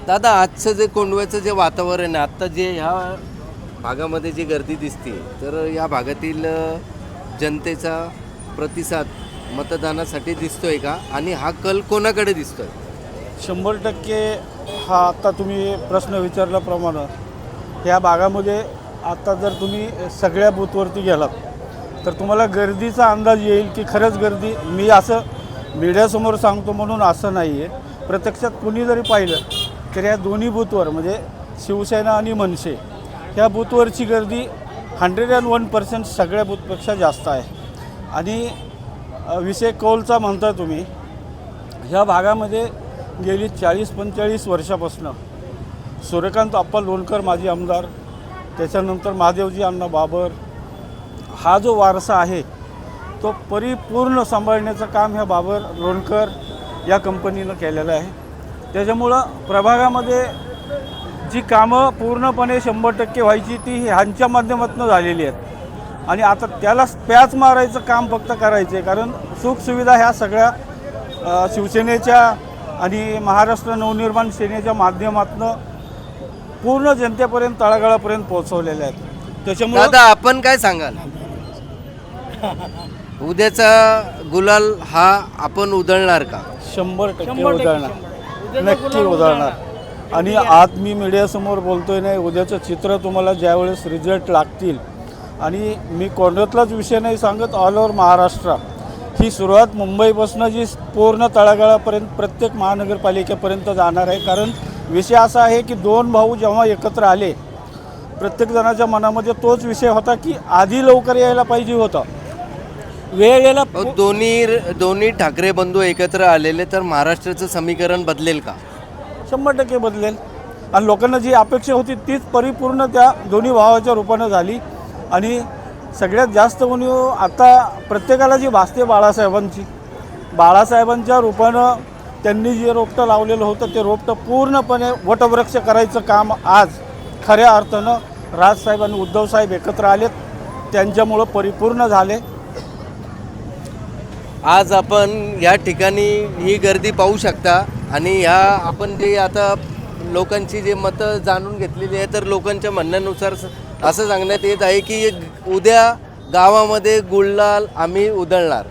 दादा, आजचं जे कोंडव्याचं जे वातावरण आहे, आत्ता जे ह्या भागामध्ये जी गर्दी दिसते, तर या भागातील जनतेचा प्रतिसाद मतदानासाठी दिसतोय का, आणि हा कल कोणाकडे दिसतोय? 100% हा आत्ता तुम्ही प्रश्न विचारल्याप्रमाणे ह्या भागामध्ये आता जर तुम्ही सगळ्या बूथवरती गेलात तर तुम्हाला गर्दीचा अंदाज येईल की खरंच गर्दी, मी असं मीडियासमोर सांगतो म्हणून असं नाही आहे, प्रत्यक्षात कुणी जरी पाहिलं तर या दोन्ही बूथवर म्हणजे शिवसेना आणि मनसे ह्या बूथवरची गर्दी 101% सगळ्या बूथपेक्षा जास्त आहे. आणि विषय कौलचा म्हणता तुम्ही, ह्या भागामध्ये गेली 40-45 वर्षापासून सूर्यकांत आप्पा लोणकर माजी आमदार, त्याच्यानंतर महादेवजी अण्णा बाबर, हा जो वारसा आहे तो परिपूर्ण सांभाळण्याचं काम ह्या बाबर लोणकर या कंपनीनं केलेलं आहे. त्याच्यामुळं प्रभागामध्ये जी कामं पूर्णपणे 100% व्हायची ती ह्यांच्या माध्यमातून झालेली आहेत. आणि आता त्याला पॅच मारायचं काम फक्त करायचं आहे, कारण सुखसुविधा ह्या सगळ्या शिवसेनेच्या आणि महाराष्ट्र नवनिर्माण सेनेच्या माध्यमातून पूर्ण जनतेपर्यंत, तळागाळापर्यंत पोहोचवलेल्या आहेत. त्याच्यामुळे दादा, आपण काय सांगाल? उद्याचा गुलाल हा आपण उधळणार का? 100% उधळणार, नक्की उधळणार. आणि आज मी मीडियासमोर बोलतोय नाही, उद्याचं चित्र तुम्हाला ज्यावेळेस रिझल्ट लागतील, आणि मी कोंढव्यातलाच विषय नाही सांगत, ऑल ओव्हर महाराष्ट्र ही सुरुवात मुंबईपासून जी पूर्ण तळागाळापर्यंत प्रत्येक महानगरपालिकेपर्यंत जाणार आहे. कारण विषय असा आहे की दोन भाऊ जेव्हा एकत्र आले, प्रत्येकजणाच्या मनामध्ये तोच विषय होता की आधी लवकर यायला पाहिजे होतं, वेळ यायला. दोन्ही ठाकरे बंधू एकत्र आलेले तर महाराष्ट्राचं समीकरण बदलेल का? 100% बदलेल. आणि लोकांना जी अपेक्षा होती तीच परिपूर्ण त्या दोन्ही भावाच्या रूपानं झाली. आणि सगळ्यात जास्त उणीव आता प्रत्येकाला जी भासते बाळासाहेबांच्या रूपानं त्यांनी जे रोपटं लावलेलं होतं ते रोपटं पूर्णपणे वटवृक्ष करायचं काम आज खऱ्या अर्थानं राजसाहेब आणि उद्धवसाहेब एकत्र आलेत, त्यांच्यामुळं परिपूर्ण झाले. आज आपण या ठिकाणी ही गर्दी पाहू शकता. आणि ह्या आपण जे आता लोकांची जे मतं जाणून घेतलेली आहे, तर लोकांच्या म्हणण्यानुसार असं सांगण्यात येत आहे की उद्या गावामध्ये गुलाल आम्ही उधळणार.